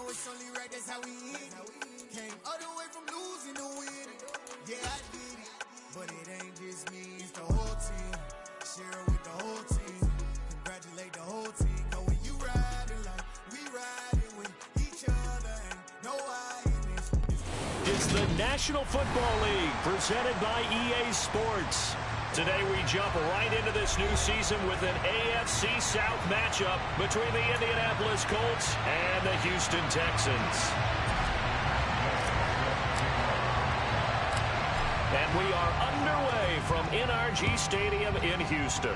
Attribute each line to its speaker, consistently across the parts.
Speaker 1: it's only right, that's how we eat. Came all the way from losing to win. Yeah, I did it, but it ain't just me, it's the whole team. Share it with the whole team. Congratulate the whole team. Cause when you riding like we riding with each other, ain't no hiding.
Speaker 2: It's the National Football League presented by EA Sports. Today we jump right into this new season with an AFC South matchup between the Indianapolis Colts and the Houston Texans. And we are underway from NRG Stadium in Houston.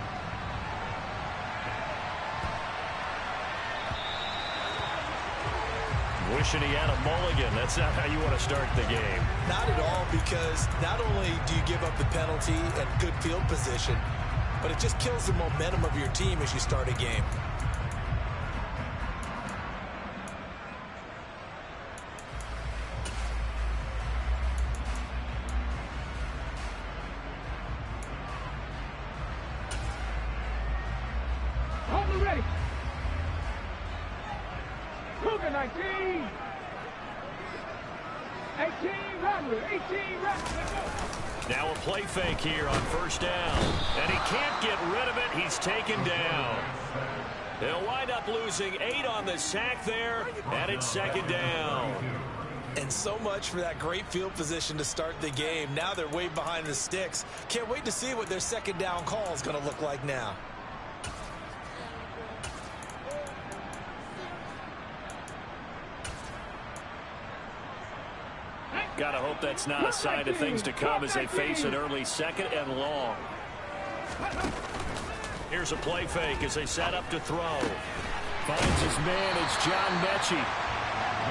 Speaker 2: Wishing he had a mulligan. That's not how you want to start the game.
Speaker 3: Not at all, because not only do you give up the penalty and good field position, but it just kills the momentum of your team as you start a game.
Speaker 4: Hold ready. Cougar 19. 18 Rodler. 18 Rodler.
Speaker 2: Now a play fake here on first down. And he can't get rid of it. He's taken down. They'll wind up losing 8 on the sack there. And it's second down.
Speaker 3: And so much for that great field position to start the game. Now they're way behind the sticks. Can't wait to see what their second down call is going to look like now.
Speaker 2: Gotta hope that's not a sign of things to come as they face an early second and long. Here's a play fake as they set up to throw. Finds his man, it's John Mechie.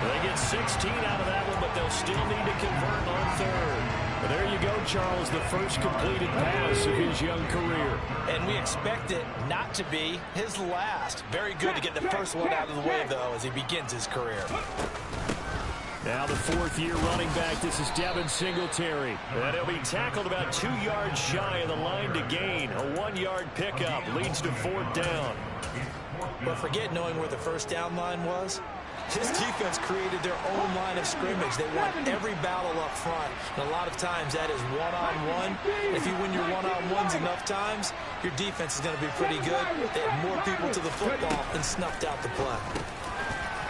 Speaker 2: They get 16 out of that one, but they'll still need to convert on third. Well, there you go, Charles, the first completed pass of his young career. And we expect it not to be his last. Very good to get the first one out of the way, though, as he begins his career. Now the fourth-year running back, this is Devin Singletary. And he'll be tackled about 2 yards shy of the line to gain. A 1-yard pickup leads to fourth down. But forget knowing where the first down line was. This defense created their own line of scrimmage. They won every battle up front. And a lot of times that is one-on-one. If you win your one-on-ones enough times, your defense is going to be pretty good. They had more people to the football and snuffed out the play.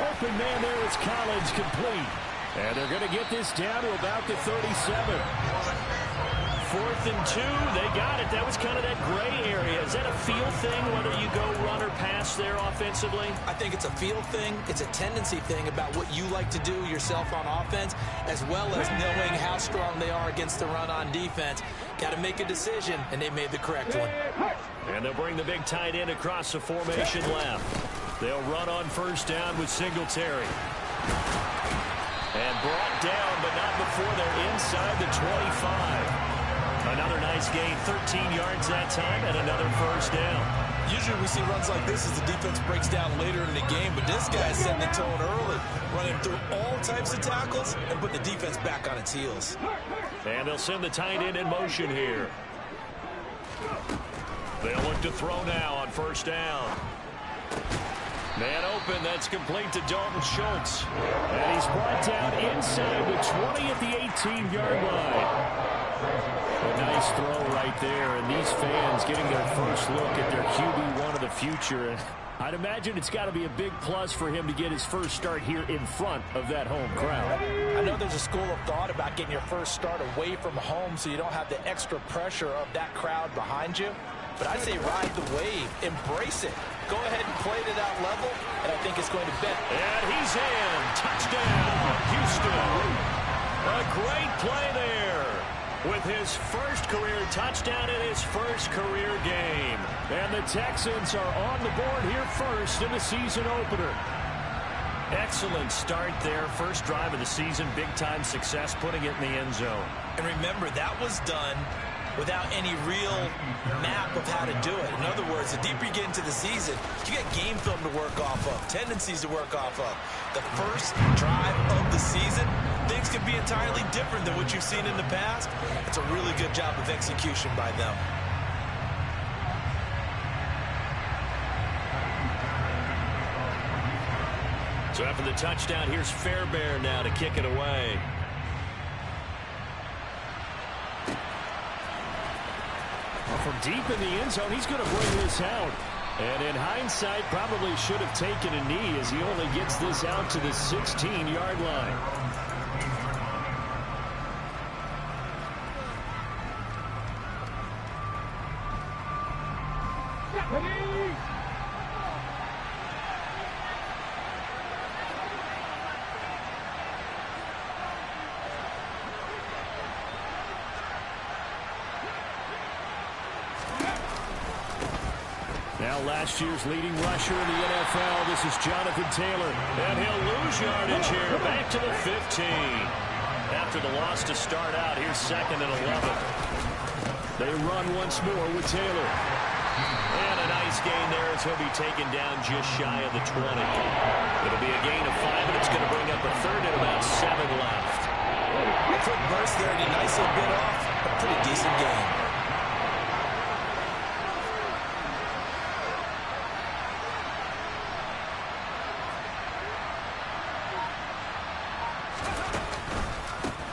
Speaker 2: Open man there is Collins, complete. And they're going to get this down to about the 37. 4th and 2, they got it. That was kind of that gray area. Is that a feel thing, whether you go run or pass there offensively? I think it's a feel thing. It's a tendency thing about what you like to do yourself on offense, as well as knowing how strong they are against the run on defense. Got to make a decision, and they made the correct one. And they'll bring the big tight end across the formation left. They'll run on first down with Singletary. And brought down, but not before they're inside the 25. Another nice gain, 13 yards that time, and another first down. Usually we see runs like this as the defense breaks down later in the game, but this guy's setting the tone early, running through all types of tackles and put the defense back on its heels. And they'll send the tight end in motion here. They'll look to throw now on first down. Man open, that's complete to Dalton Schultz. And he's brought down inside the 20 at the 18-yard line. A nice throw right there, and these fans getting their first look at their QB1 of the future. I'd imagine it's got to be a big plus for him to get his first start here in front of that home crowd. I know there's a school of thought about getting your first start away from home so you don't have the extra pressure of that crowd behind you. But I say ride the wave, embrace it. Go ahead and play to that level, and I think it's going to bet. And he's in. Touchdown, Houston. A great play there with his first career touchdown in his first career game. And the Texans are on the board here first in the season opener. Excellent start there. First drive of the season, big-time success, putting it in the end zone. And remember, that was done without any real map of how to do it. In other words, the deeper you get into the season, you get game film to work off of, tendencies to work off of. The first drive of the season, things can be entirely different than what you've seen in the past. It's a really good job of execution by them. So after the touchdown, here's Fairbairn now to kick it away. From deep in the end zone, he's going to bring this out. And in hindsight, probably should have taken a knee as he only gets this out to the 16-yard line.
Speaker 1: Now last year's leading rusher in the NFL, this is Jonathan Taylor.
Speaker 2: And he'll lose yardage here, back to the 15. After the loss to start out, here's 2nd and 11.
Speaker 1: They run once more with Taylor.
Speaker 2: And a nice gain there as he'll be taken down just shy of the 20. It'll be a gain of 5, and it's going to bring up a 3rd and about 7 left.
Speaker 3: A quick burst there, and he nicely bit off. A pretty decent game.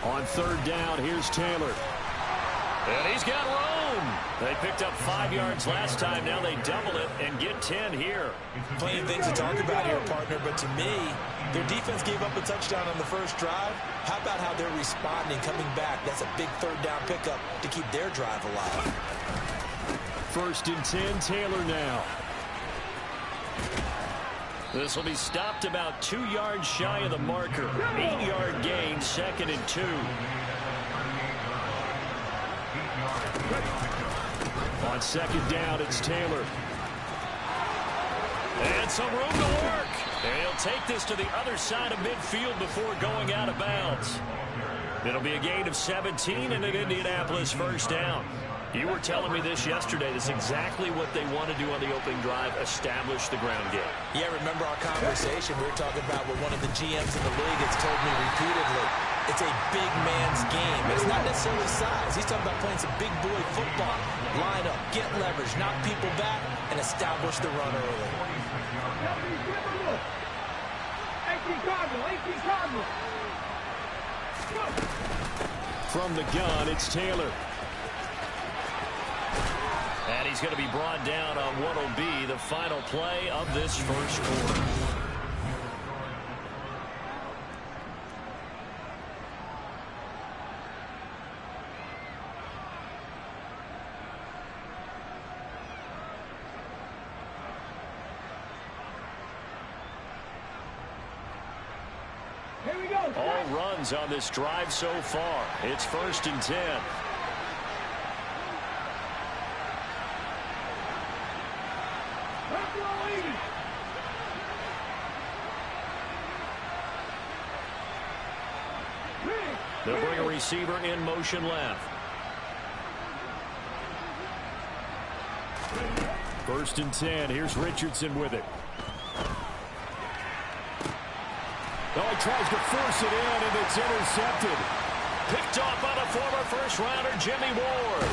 Speaker 1: On 3rd down, here's Taylor.
Speaker 2: And he's got room. They picked up 5 yards last time. Now they double it and get 10 here.
Speaker 3: Plenty of things to talk about here, partner, but to me, their defense gave up a touchdown on the first drive. How about how they're responding, coming back? That's a big 3rd down pickup to keep their drive alive.
Speaker 1: 1st and 10, Taylor now.
Speaker 2: This will be stopped about 2 yards shy of the marker. 8-yard gain, 2nd and 2.
Speaker 1: On 2nd down, it's Taylor.
Speaker 2: And some room to work. And he'll take this to the other side of midfield before going out of bounds. It'll be a gain of 17 and an Indianapolis 1st down. You were telling me this yesterday. This is exactly what they want to do on the opening drive, establish the ground game.
Speaker 3: Yeah, remember our conversation? We were talking about what one of the GMs in the league has told me repeatedly. It's a big man's game. It's not necessarily size. He's talking about playing some big boy football. Line up, get leverage, knock people back, and establish the run early.
Speaker 4: 18 Cardinal, 18 Cardinal.
Speaker 1: From the gun, it's Taylor.
Speaker 2: And he's going to be brought down on what will be the final play of this first quarter.
Speaker 4: Here we go.
Speaker 2: All runs on this drive so far. It's 1st and 10. They'll bring a receiver in motion left.
Speaker 1: 1st and 10. Here's Richardson with it. Oh, he tries to force it in, and it's intercepted.
Speaker 2: Picked off by the former first-rounder Jimmy Ward.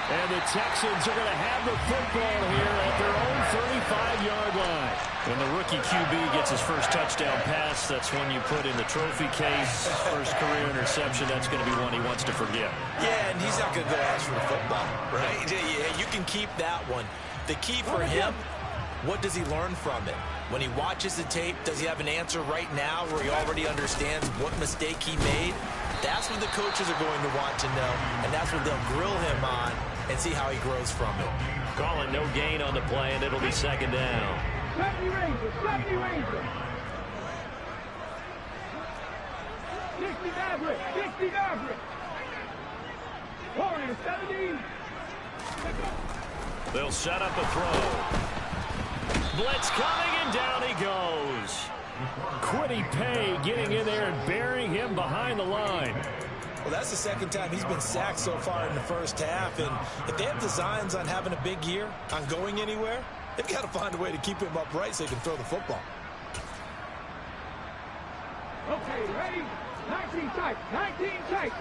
Speaker 1: And the Texans are going to have the football here at their own 35-yard line.
Speaker 2: When the rookie QB gets his first touchdown pass, that's when you put in the trophy case. First career interception, that's going to be one he wants to forget.
Speaker 3: Yeah, and he's not going to go ask for the football, right? Yeah, you can keep that one. The key for him, what does he learn from it? When he watches the tape, does he have an answer right now where he already understands what mistake he made? That's what the coaches are going to want to know, and that's what they'll grill him on and see how he grows from it.
Speaker 2: Calling no gain on the play, and it'll be 2nd down.
Speaker 4: 70 Rangers, 70 Rangers. 60 Maverick, 60 Maverick. 40 to 70.
Speaker 2: They'll set up a throw. Blitz coming, and down he goes.
Speaker 1: Quiddy Pay getting in there and burying him behind the line.
Speaker 3: Well, that's the 2nd time he's been sacked so far in the first half. And if they have designs on having a big year, on going anywhere, they've got to find a way to keep him upright so he can throw the football.
Speaker 4: Okay, ready? 19 tight, 19 tight.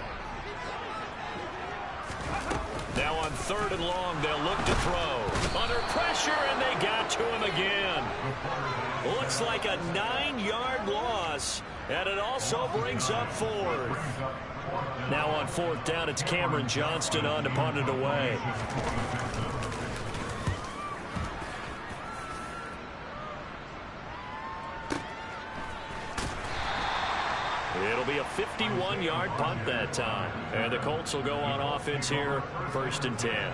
Speaker 2: Now on 3rd and long, they'll look to throw. Under pressure, and they got to him again. Looks like a 9-yard loss, and it also brings up 4th. Now on 4th down, it's Cameron Johnston on to punt it away. It'll be a 51-yard punt that time. And the Colts will go on offense here, 1st and 10.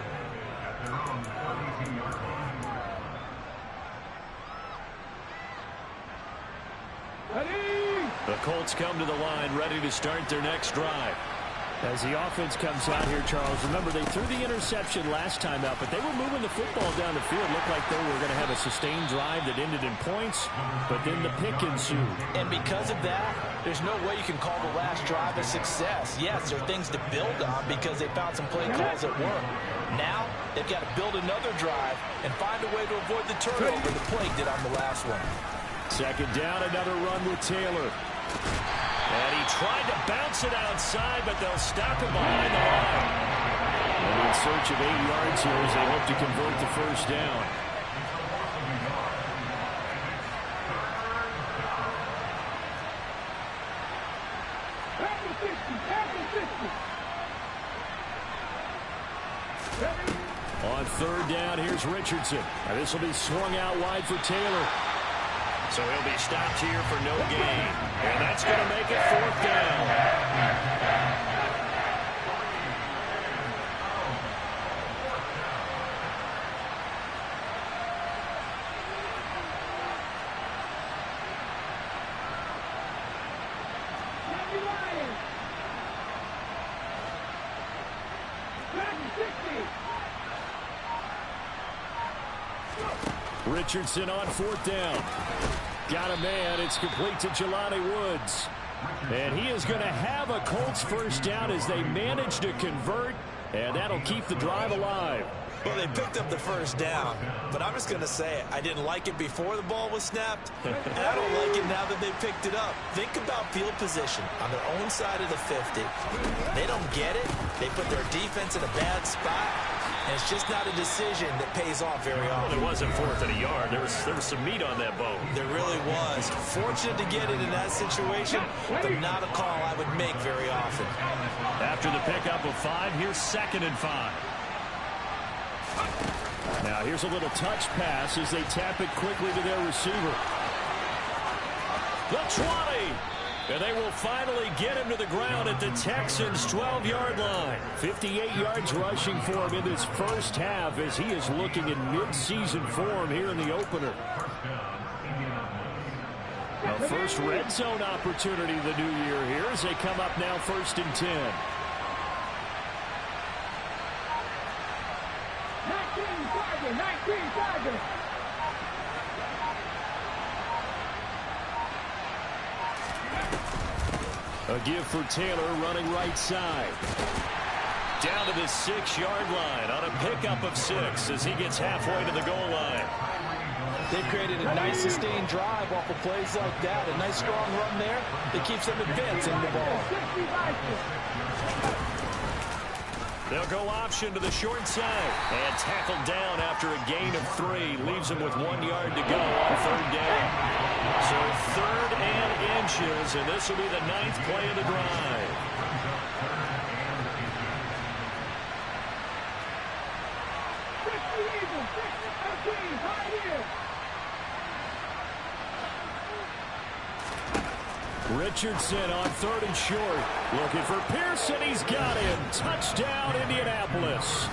Speaker 2: The Colts come to the line, ready to start their next drive. As the offense comes out here, Charles, remember they threw the interception last time out, but they were moving the football down the field. Looked like they were going to have a sustained drive that ended in points, but then the pick ensued.
Speaker 3: And because of that, there's no way you can call the last drive a success. Yes, there are things to build on because they found some play calls that work. Now, they've got to build another drive and find a way to avoid the turnover the Plague did on the last one.
Speaker 2: 2nd down, another run with Taylor. And he tried to bounce it outside, but they'll stop him behind the line. And in search of 8 yards here as they hope to convert the 1st down. On 3rd down, here's Richardson. Now this will be swung out wide for Taylor. So he'll be stopped here for no gain. And that's going to make it 4th down. Richardson on 4th down. Got a man. It's complete to Jelani Woods. And he is going to have a Colts 1st down as they manage to convert. And that'll keep the drive alive.
Speaker 3: Well, they picked up the 1st down, but I'm just going to say it. I didn't like it before the ball was snapped, and I don't like it now that they picked it up. Think about field position on their own side of the 50. They don't get it. They put their defense in a bad spot, and it's just not a decision that pays off very often.
Speaker 2: Well, it wasn't 4th and a yard. There was some meat on that bone.
Speaker 3: There really was. Fortunate to get it in that situation, but not a call I would make very often.
Speaker 2: After the pickup of 5, here's 2nd and 5. Now here's a little touch pass as they tap it quickly to their receiver. The 20. And they will finally get him to the ground at the Texans' 12-yard line. 58 yards rushing for him in this 1st half as he is looking in mid-season form here in the opener. A first red zone opportunity the new year here as they come up now 1st and 10.
Speaker 4: 19 Tigers.
Speaker 2: A give for Taylor running right side. Down to the 6-yard line on a pickup of 6 as he gets halfway to the goal line.
Speaker 3: They've created a nice sustained drive off of plays like that. A nice strong run there that keeps them advancing the ball.
Speaker 2: They'll go option to the short side. And tackled down after a gain of 3. Leaves him with 1 yard to go on 3rd down. So 3rd and inches, and this will be the 9th play of the drive. Richardson on 3rd and short. Looking for Pearson. He's got him. Touchdown, Indianapolis.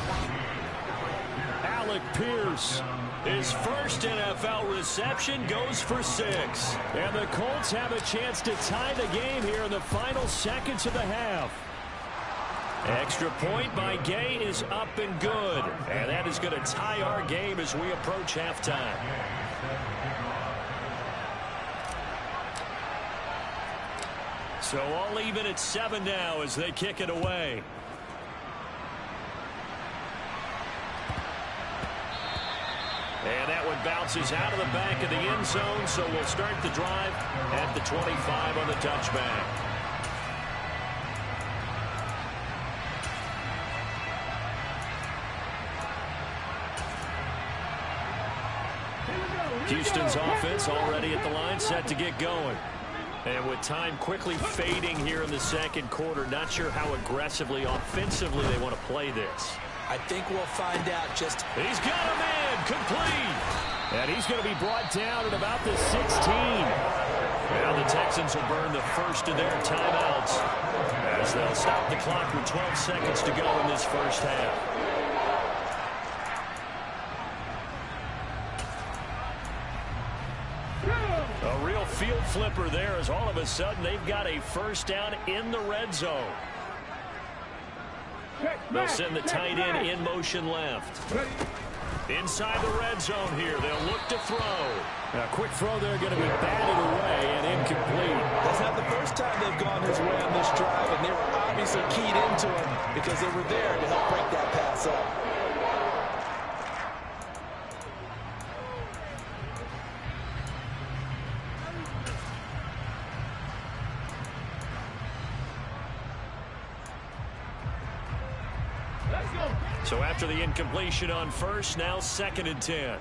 Speaker 2: Alec Pierce. His first NFL reception goes for 6. And the Colts have a chance to tie the game here in the final seconds of the half. Extra point by Gay is up and good. And that is going to tie our game as we approach halftime. So all even at 7 now as they kick it away. And that one bounces out of the back of the end zone, so we'll start the drive at the 25 on the touchback. Houston's offense already at the line, set to get going. And with time quickly fading here in the second quarter, not sure how aggressively, offensively they want to play this.
Speaker 3: I think we'll find out just...
Speaker 2: He's got him in, complete. And he's going to be brought down at about the 16. Now the Texans will burn the first of their timeouts as they'll stop the clock with 12 seconds to go in this first half. A real field flipper there as all of a sudden they've got a first down in the red zone. They'll send the tight end in motion left. Inside the red zone here, they'll look to throw. A quick throw there going to be batted away and incomplete.
Speaker 3: That's not the first time they've gone his way on this drive, and they were obviously keyed into him because they were there to help break that pass up.
Speaker 2: So after the incompletion on first, now 2nd and 10.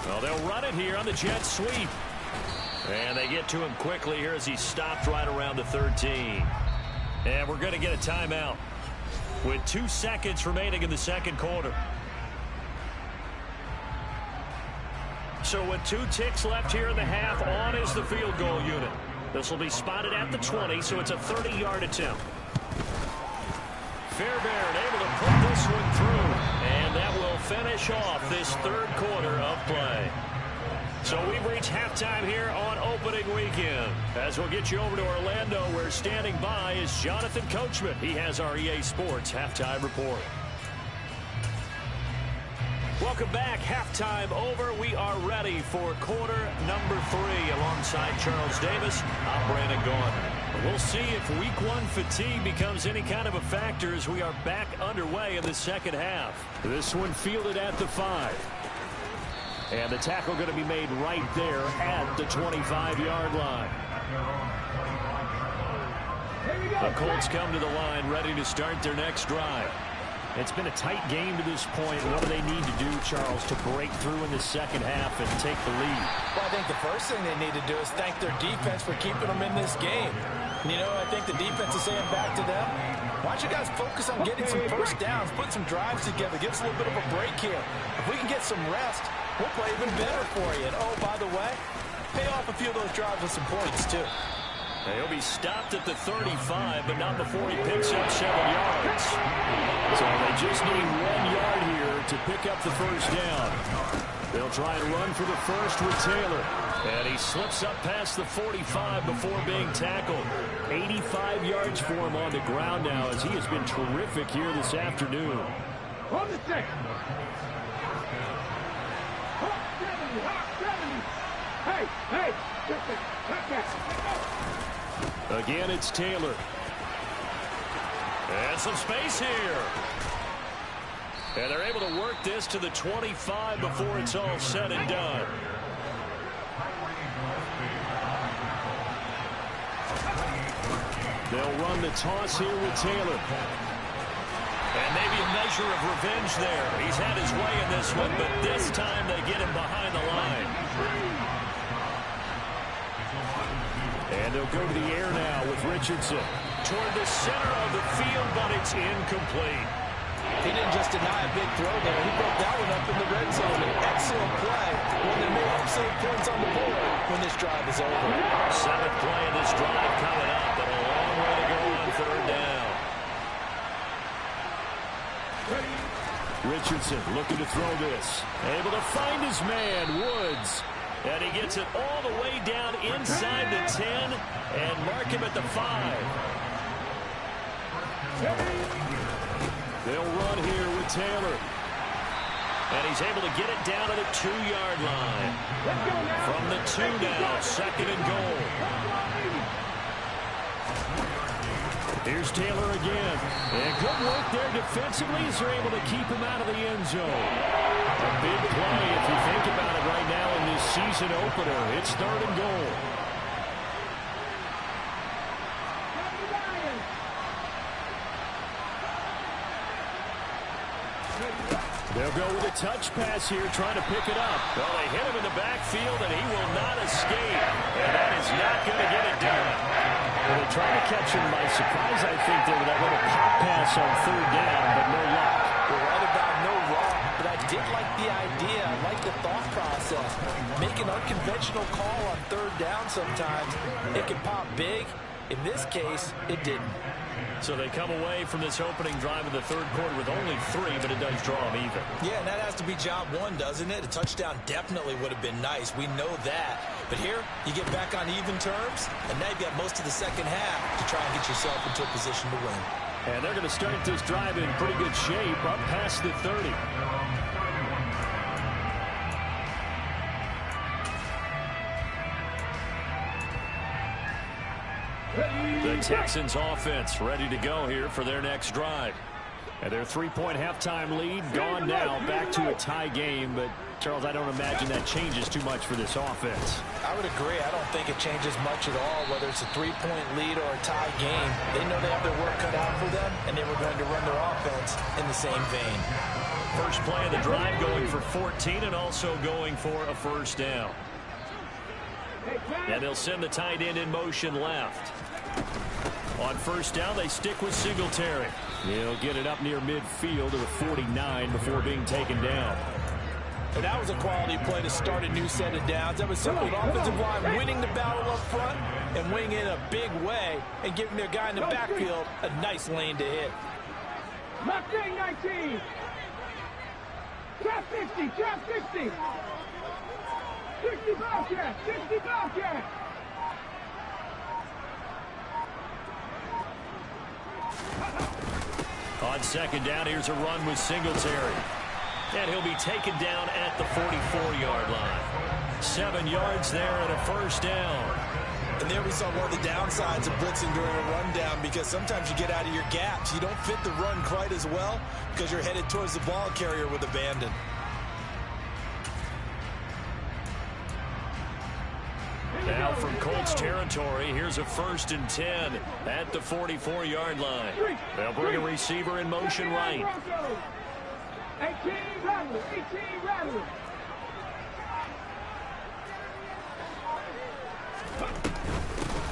Speaker 2: Well, they'll run it here on the jet sweep. And they get to him quickly here as he stopped right around the 13. And we're going to get a timeout with 2 seconds remaining in the second quarter. So with 2 ticks left here in the half, on is the field goal unit. This will be spotted at the 20, so it's a 30-yard attempt. Fairbairn able to put this one through, and that will finish off this third quarter of play. So we've reached halftime here on opening weekend. As we'll get you over to Orlando, where standing by is Jonathan Coachman. He has our EA Sports halftime report. Welcome back. Halftime over. We are ready for quarter number 3. Alongside Charles Davis, I'm Brandon Gaudin. We'll see if week 1 fatigue becomes any kind of a factor as we are back underway in the second half. This one fielded at the 5. And the tackle going to be made right there at the 25-yard line. The Colts come to the line ready to start their next drive. It's been a tight game to this point. What do they need to do, Charles, to break through in the second half and take the lead?
Speaker 3: Well, I think the first thing they need to do is thank their defense for keeping them in this game. You know, I think the defense is saying back to them, why don't you guys focus on getting some first downs, put some drives together, give us a little bit of a break here. If we can get some rest, we'll play even better for you. And, oh, by the way, pay off a few of those drives with some points, too.
Speaker 2: He'll be stopped at the 35, but not before he picks up 7 yards. So they just need 1 yard here to pick up the first down. They'll try and run for the first with Taylor. And he slips up past the 45 before being tackled. 85 yards for him on the ground now as he has been terrific here this afternoon.
Speaker 4: On the 6. Hey,
Speaker 2: again, it's Taylor. And some space here. And they're able to work this to the 25 before it's all said and done. They'll run the toss here with Taylor. And maybe a measure of revenge there. He's had his way in this one, but this time they get him behind the line. And they'll go to the air now with Richardson. Toward the center of the field, but it's incomplete.
Speaker 3: He didn't just deny a big throw there. He broke that one up in the red zone. An excellent play. One that may help save points on the board when this drive is over.
Speaker 2: 7th play of this drive coming up, but a long way to go on 3rd down. Richardson looking to throw this. Able to find his man, Woods. And he gets it all the way down inside the 10 and mark him at the 5. They'll run here with Taylor. And he's able to get it down to the 2-yard line. From the 2 now, 2nd and goal. Here's Taylor again. And good work there defensively as they're able to keep him out of the end zone. A big play if you think about it right now in this season opener. It's 3rd and goal. They'll They'll go with a touch pass here, trying to pick it up. Well, they hit him in the backfield, and he will not escape. And that is not going to get it done. Well, they tried to catch him by surprise, I think, there with that little pop pass on third down, but no luck.
Speaker 3: You're right about no luck, but I did like the idea. I like the thought process. Make an unconventional call on third down sometimes. It can pop big. In this case, it didn't.
Speaker 2: So they come away from this opening drive in the third quarter with only 3, but it does draw them even.
Speaker 3: Yeah, and that has to be job one, doesn't it? A touchdown definitely would have been nice. We know that. But here, you get back on even terms, and now you've got most of the second half to try and get yourself into a position to win.
Speaker 2: And they're going to start this drive in pretty good shape, up past the 30. The Texans offense ready to go here for their next drive. And their 3-point halftime lead gone now, back to a tie game. But, Charles, I don't imagine that changes too much for this offense.
Speaker 3: I would agree. I don't think it changes much at all, whether it's a 3-point lead or a tie game. They know they have their work cut out for them, and they were going to run their offense in the same vein.
Speaker 2: First play of the drive going for 14 and also going for a first down. And they'll send the tight end in motion left. On first down, they stick with Singletary. He'll get it up near midfield to the 49 before being taken down.
Speaker 3: And that was a quality play to start a new set of downs. That was simply an offensive line winning the battle up front and winning in a big way and giving their guy in the backfield a nice lane to hit.
Speaker 4: Left wing 19. Trap 60, trap 60. 60 Bobcat, 60 Bobcat.
Speaker 2: On second down, here's a run with Singletary. And he'll be taken down at the 44-yard line. 7 yards there and a first down.
Speaker 3: And there we saw one of the downsides of blitzing during a rundown, because sometimes you get out of your gaps. You don't fit the run quite as well because you're headed towards the ball carrier with abandon.
Speaker 2: Now from Colts territory, here's a 1st and 10 at the 44-yard line. They'll bring a receiver in motion right.
Speaker 4: 18 Rattler, 18 Rattler.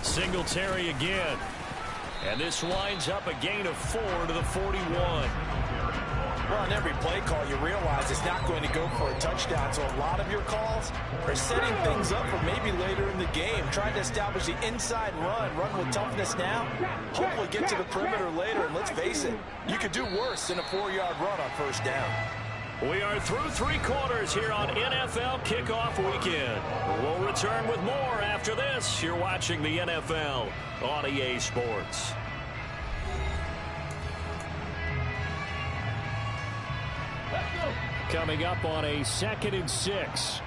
Speaker 2: Singletary again. And this winds up a gain of 4 to the 41.
Speaker 3: Well, on every play call, you realize it's not going to go for a touchdown, so a lot of your calls are setting things up for maybe later in the game, trying to establish the inside run with toughness now, hopefully get to the perimeter later, and let's face it, you could do worse than a 4-yard run on first down.
Speaker 2: We are through 3 quarters here on NFL Kickoff Weekend. We'll return with more after this. You're watching the NFL on EA Sports. Coming up on a 2nd and 6.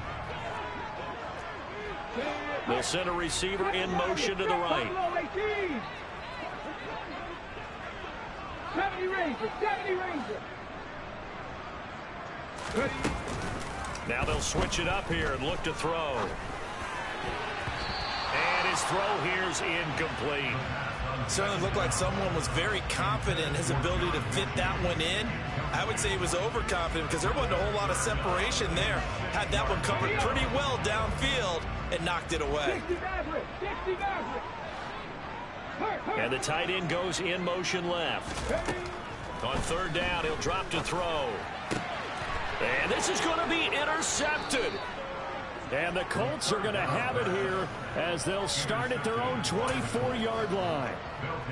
Speaker 2: They'll send a receiver in motion to the right.
Speaker 4: 70 Ranger, 70 Ranger.
Speaker 2: Now they'll switch it up here and look to throw. And his throw here's incomplete.
Speaker 3: Certainly looked like someone was very confident in his ability to fit that one in. I would say he was overconfident because there wasn't a whole lot of separation there. Had that one covered pretty well downfield and knocked it away.
Speaker 4: 60 Maverick, 60 Maverick.
Speaker 2: And the tight end goes in motion left. On third down, he'll drop to throw. And this is going to be intercepted. And the Colts are going to have it here as they'll start at their own 24-yard line.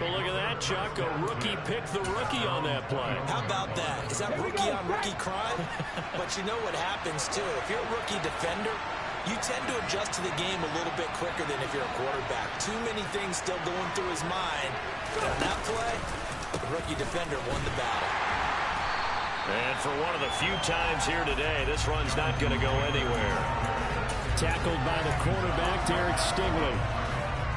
Speaker 2: Well, look at that, Chuck. A rookie picked the rookie on that play.
Speaker 3: How about that? Is that rookie-on-rookie crime? But you know what happens, too. If you're a rookie defender, you tend to adjust to the game a little bit quicker than if you're a quarterback. Too many things still going through his mind. But on that play, the rookie defender won the battle.
Speaker 2: And for one of the few times here today, this run's not going to go anywhere. Tackled by the quarterback, Derek Stingley.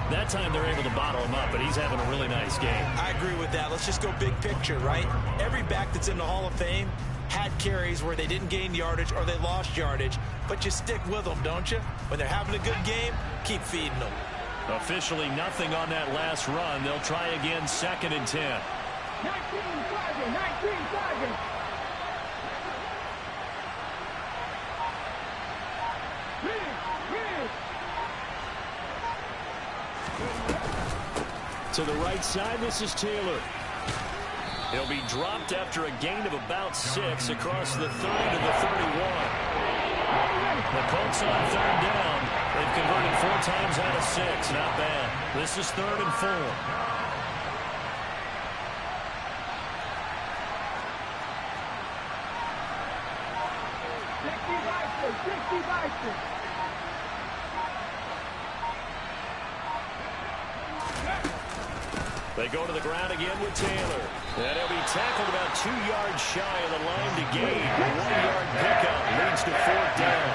Speaker 2: That time they're able to bottle him up, but he's having a really nice game.
Speaker 3: I agree with that. Let's just go big picture, right? Every back that's in the Hall of Fame had carries where they didn't gain yardage or they lost yardage, but you stick with them, don't you? When they're having a good game, keep feeding them.
Speaker 2: Officially nothing on that last run. They'll try again, 2nd and 10.
Speaker 4: 19 Tiger, 19 Tiger.
Speaker 2: To the right side, this is Taylor. He'll be dropped after a gain of about 6 across the 30 to the 31. The Colts on third down. They've converted 4 times out of 6. Not bad. This is 3rd and 4. They go to the ground again with Taylor. And he'll be tackled about 2 yards shy of the line to gain. A 1-yard pickup leads to 4th down.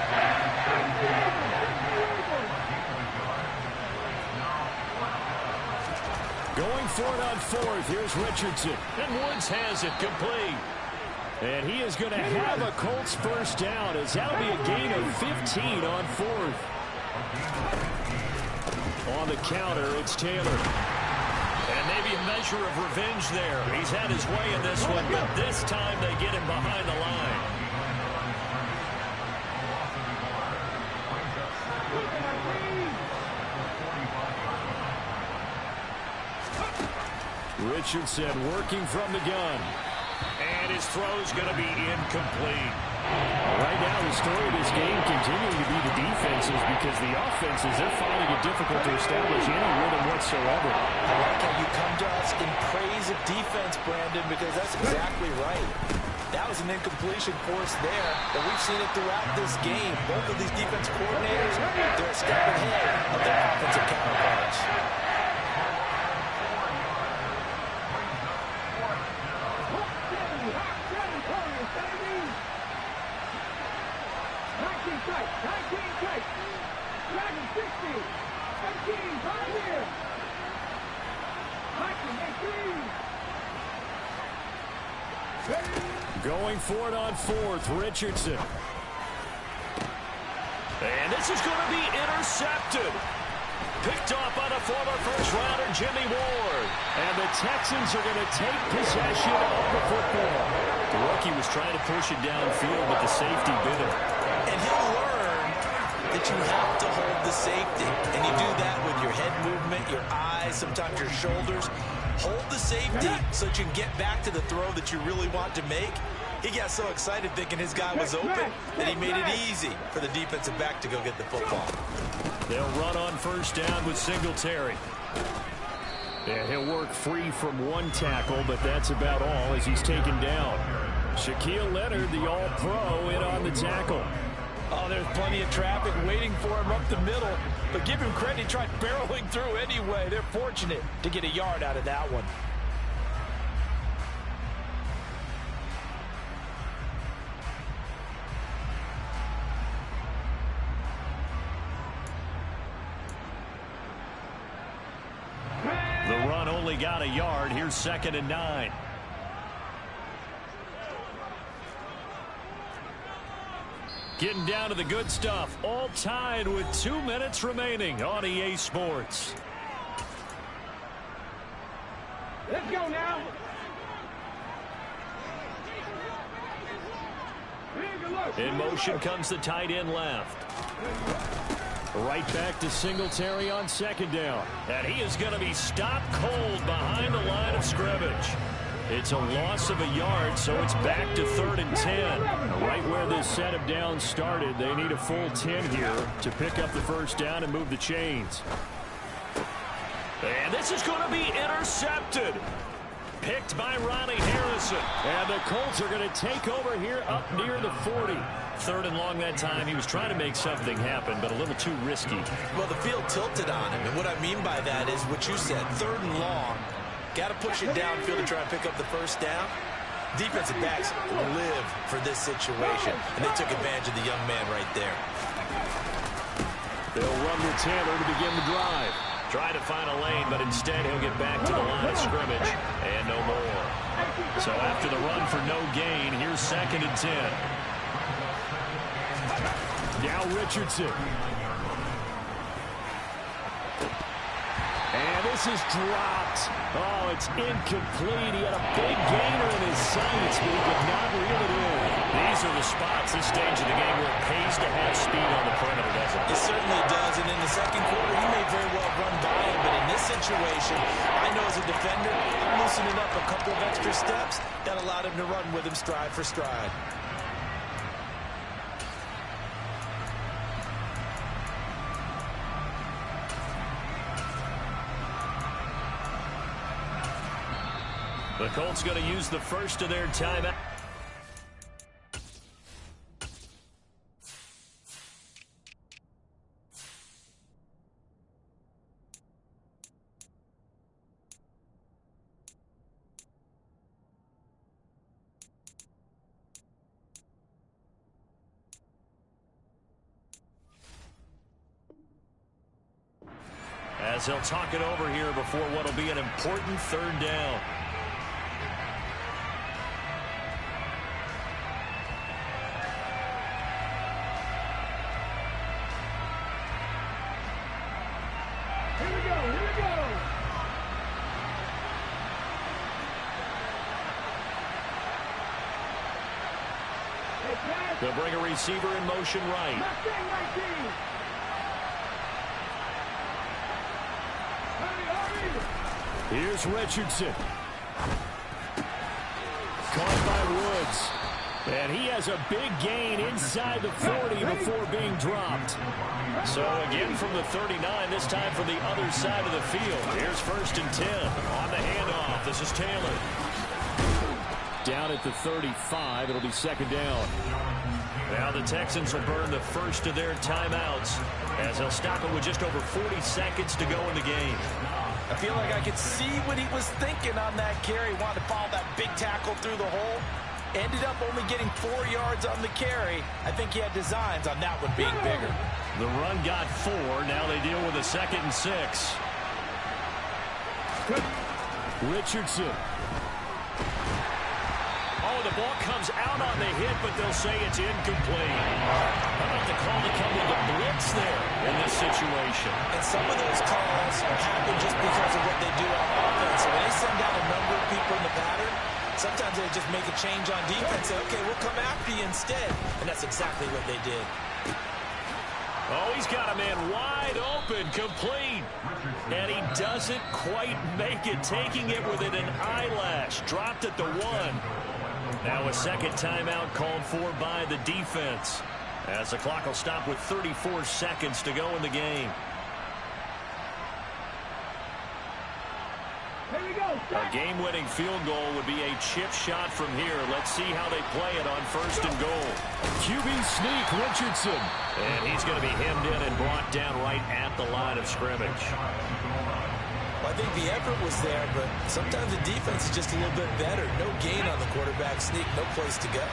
Speaker 2: Going for it on 4th. Here's Richardson. And Woods has it complete. And he is going to have a Colts first down, as that'll be a gain of 15 on 4th. On the counter, it's Taylor. And maybe a measure of revenge there. He's had his way in this one, but this time they get him behind the line. Richardson working from the gun. And his throw's going to be incomplete. Right now, the story of this game continuing to be the defenses, because the offenses, they're finding it difficult to establish any rhythm whatsoever.
Speaker 3: I like how you come to us in praise of defense, Brandon, because that's exactly right. That was an incompletion force there, but we've seen it throughout this game. Both of these defense coordinators, they're a step ahead of their offensive counterparts.
Speaker 2: Going for it on 4th, Richardson. And this is going to be intercepted. Picked off by the former first-rounder, Jimmy Ward. And the Texans are going to take possession of the football. The rookie was trying to push it downfield, but the safety bit him. And he'll learn that you have to hold the safety. And you do that with your head movement, your eyes, sometimes your shoulders. Hold the safety so that you can get back to the throw that you really want to make. He got so excited thinking his guy was open that he made it easy for the defensive back to go get the football. They'll run on first down with Singletary. And he'll work free from one tackle, but that's about all as he's taken down. Shaquille Leonard, the All-Pro, in on the tackle.
Speaker 3: Oh, there's plenty of traffic waiting for him up the middle. But give him credit, he tried barreling through anyway. They're fortunate to get a yard out of that one.
Speaker 2: The run only got a yard. Here's 2nd and 9. Getting down to the good stuff. All tied with 2 minutes remaining on EA Sports.
Speaker 4: Let's go now.
Speaker 2: In motion comes the tight end left. Right back to Singletary on 2nd down. And he is going to be stopped cold behind the line of scrimmage. It's a loss of a yard, so it's back to 3rd and 10. Right where this set of downs started, they need a full 10 here to pick up the first down and move the chains. And this is going to be intercepted. Picked by Ronnie Harrison. And the Colts are going to take over here up near the 40. 3rd and long that time. He was trying to make something happen, but a little too risky.
Speaker 3: Well, the field tilted on him, and what I mean by that is what you said, 3rd and long. Got to push it downfield to try and pick up the first down. Defensive backs live for this situation, and they took advantage of the young man right there.
Speaker 2: They'll run with Taylor to begin the drive. Try to find a lane, but instead he'll get back to the line of scrimmage, and no more. So after the run for no gain, here's 2nd and 10. Now Richardson. And this is dropped. Oh, it's incomplete. He had a big gainer in his sights, but he could not reel it in. These are the spots, this stage of the game, where it pays to have speed on the perimeter, doesn't it?
Speaker 3: It certainly does, and in the second quarter, he may very well run by him, but in this situation, I know as a defender, I'm loosening up a couple of extra steps that allowed him to run with him stride for stride.
Speaker 2: The Colts going to use the first of their timeout. As he'll talk it over here before what will be an important third down. They'll bring a receiver in motion right. Here's Richardson. Caught by Woods. And he has a big gain inside the 40 before being dropped. So again from the 39, this time from the other side of the field. Here's 1st and 10 on the handoff. This is Taylor. Down at the 35, it'll be 2nd down. Now the Texans will burn the first of their timeouts as they'll stop it with just over 40 seconds to go in the game.
Speaker 3: I feel like I could see what he was thinking on that carry. Wanted to follow that big tackle through the hole. Ended up only getting 4 yards on the carry. I think he had designs on that one being bigger.
Speaker 2: The run got 4. Now they deal with a 2nd and 6. Richardson. Oh, the ball comes out on the hit, but they'll say it's incomplete. How about the call to come with the blitz there in this situation?
Speaker 3: And some of those calls happen just because of what they do on offense. So when they send out a number of people in the pattern, sometimes they just make a change on defense. Say, okay, we'll come after you instead. And that's exactly what they did.
Speaker 2: Oh, he's got a man wide open, complete. And he doesn't quite make it, taking it within an eyelash. Dropped at the 1. Now a 2nd timeout called for by the defense, as the clock will stop with 34 seconds to go in the game. A game-winning field goal would be a chip shot from here. Let's see how they play it on 1st and goal. QB sneak, Richardson. And he's going to be hemmed in and brought down right at the line of scrimmage.
Speaker 3: Well, I think the effort was there, but sometimes the defense is just a little bit better. No gain on the quarterback sneak, no place to go.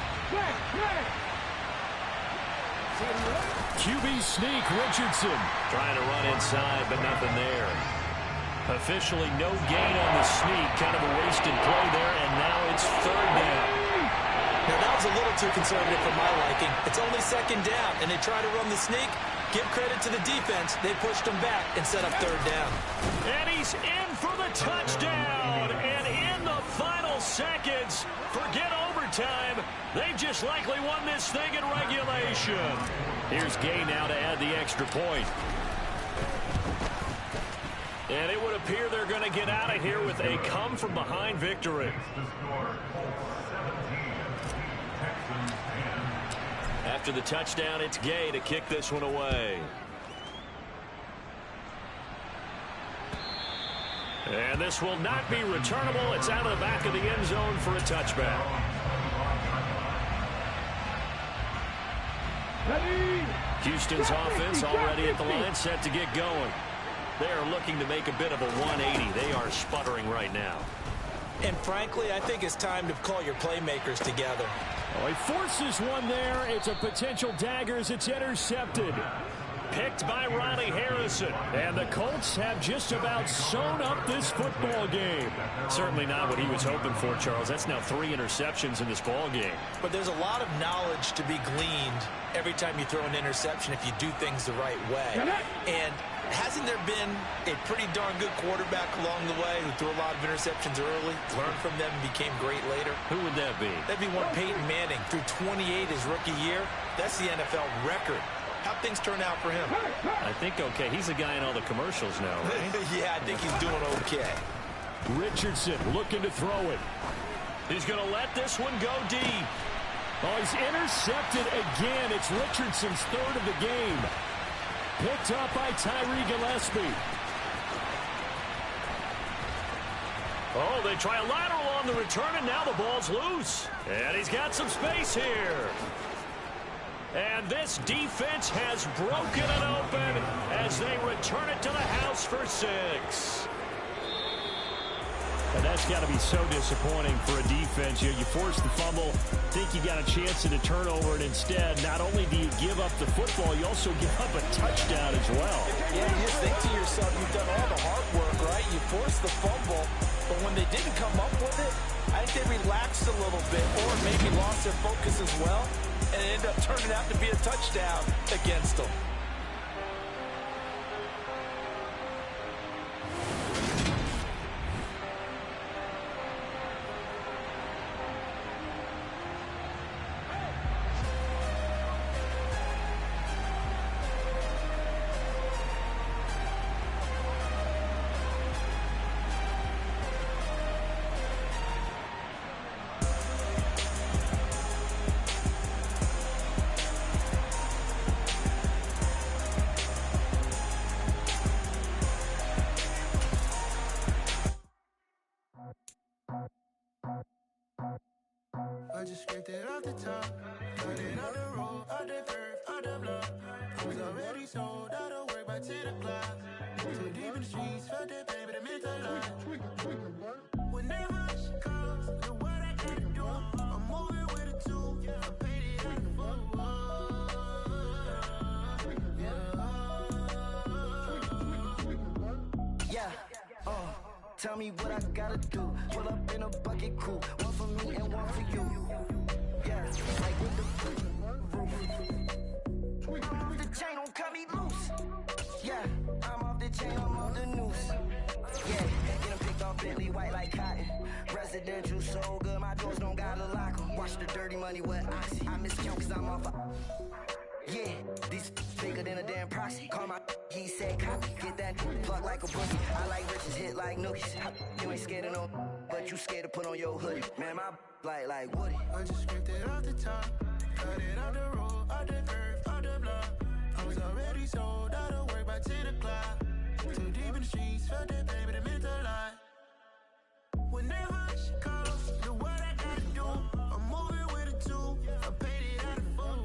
Speaker 2: QB sneak, Richardson. Trying to run inside, but nothing there. Officially no gain on the sneak. Kind of a wasted play there, and now it's 3rd down.
Speaker 3: Now, that was a little too conservative for my liking. It's only 2nd down, and they try to run the sneak. Give credit to the defense. They pushed him back and set up 3rd down.
Speaker 2: And he's in for the touchdown. And in the final seconds, forget overtime. They just likely won this thing in regulation. Here's Gay now to add the extra point. And it would appear they're going to get out of here with a come-from-behind victory. After the touchdown, it's Gay to kick this one away. And this will not be returnable. It's out of the back of the end zone for a touchback. Houston's offense already at the line, set to get going. They are looking to make a bit of a 180. They are sputtering right now.
Speaker 3: And frankly, I think it's time to call your playmakers together.
Speaker 2: Oh, he forces one there. It's a potential dagger as it's intercepted. Picked by Ronnie Harrison. And the Colts have just about sewn up this football game. Certainly not what he was hoping for, Charles. That's now 3 interceptions in this ball game.
Speaker 3: But there's a lot of knowledge to be gleaned every time you throw an interception if you do things the right way. And hasn't there been a pretty darn good quarterback along the way who threw a lot of interceptions early, learned from them, and became great later?
Speaker 2: Who would that be?
Speaker 3: That'd be one Peyton Manning. Threw 28 his rookie year. That's the NFL record. How'd things turn out for him?
Speaker 2: I think okay. He's the guy in all the commercials now, right?
Speaker 3: Yeah, I think he's doing okay.
Speaker 2: Richardson looking to throw it. He's going to let this one go deep. Oh, he's intercepted again. It's Richardson's third of the game. Picked up by Tyree Gillespie. Oh, they try a lateral on the return, and now the ball's loose. And he's got some space here. And this defense has broken it open as they return it to the house for 6. And that's got to be so disappointing for a defense. You force the fumble, think you got a chance at a turnover, and instead, not only do you give up the football, you also give up a touchdown as well.
Speaker 3: Yeah, you just think to yourself, you've done all the hard work, right? You forced the fumble, but when they didn't come up with it, I think they relaxed a little bit or maybe lost their focus as well, and it ended up turning out to be a touchdown against them.
Speaker 1: I just scraped it off the top, cut it on the road, on the curve, on the block. I was already sold out of work by 10 o'clock. Too deep in the streets, felt that pain, but it meant a lot. Whenever she calls, know what I gotta do. I'm moving with a two, I paid it out of full.
Speaker 5: Yeah, tell me what I gotta do. Pull up in a bucket crew, one for me and one for you. Yeah, like with the roof. I'm off the chain, don't cut me loose. Yeah, I'm off the chain, I'm off the noose. Yeah, get him picked off Bentley, white like cotton. Residential so good, my doors don't gotta lock 'em. Watch the dirty money with Oxy. I miscount cause I'm off a... Yeah, these bigger than a damn proxy. Call my he said copy. Get that plug like a boogie. I like riches, hit like nookies. You ain't scared of no, but you scared to put on your hoodie. Man, my like Woody.
Speaker 1: I just scraped it off the top, cut it on the road, on the curve, on the block. I was already sold out of work by 10 o'clock. Too deep in the streets, felt that pain, but it meant a lot. Whenever she calls, know what I gotta do. I'm moving with a two, I paid it out of full.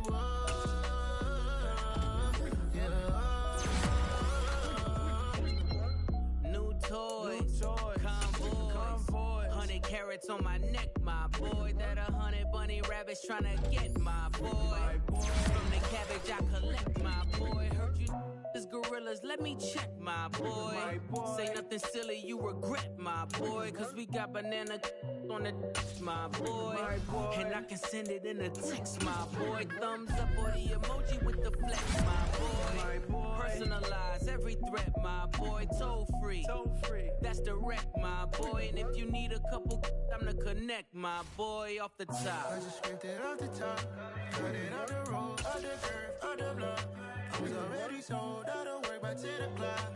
Speaker 6: New toys, convoys, 100 carats on my neck, my boy. That 100 bunny rabbits tryna get my boy. From the cabbage I collect, my boy. Heard you is gorillas, let me check, my boy. Say nothing silly, you regret, my boy. Cause we got banana on the my boy. And I can send it in a text, my boy. Thumbs up or the emoji with the flex, my boy. Personalize every threat, my boy. Toll free, that's direct, my boy. And if you need a couple, I'm the connect, my boy. Off the top,
Speaker 1: I just scraped it off the top, cut it on the road, on the curve, on the block. I was already sold out of work by 10 o'clock.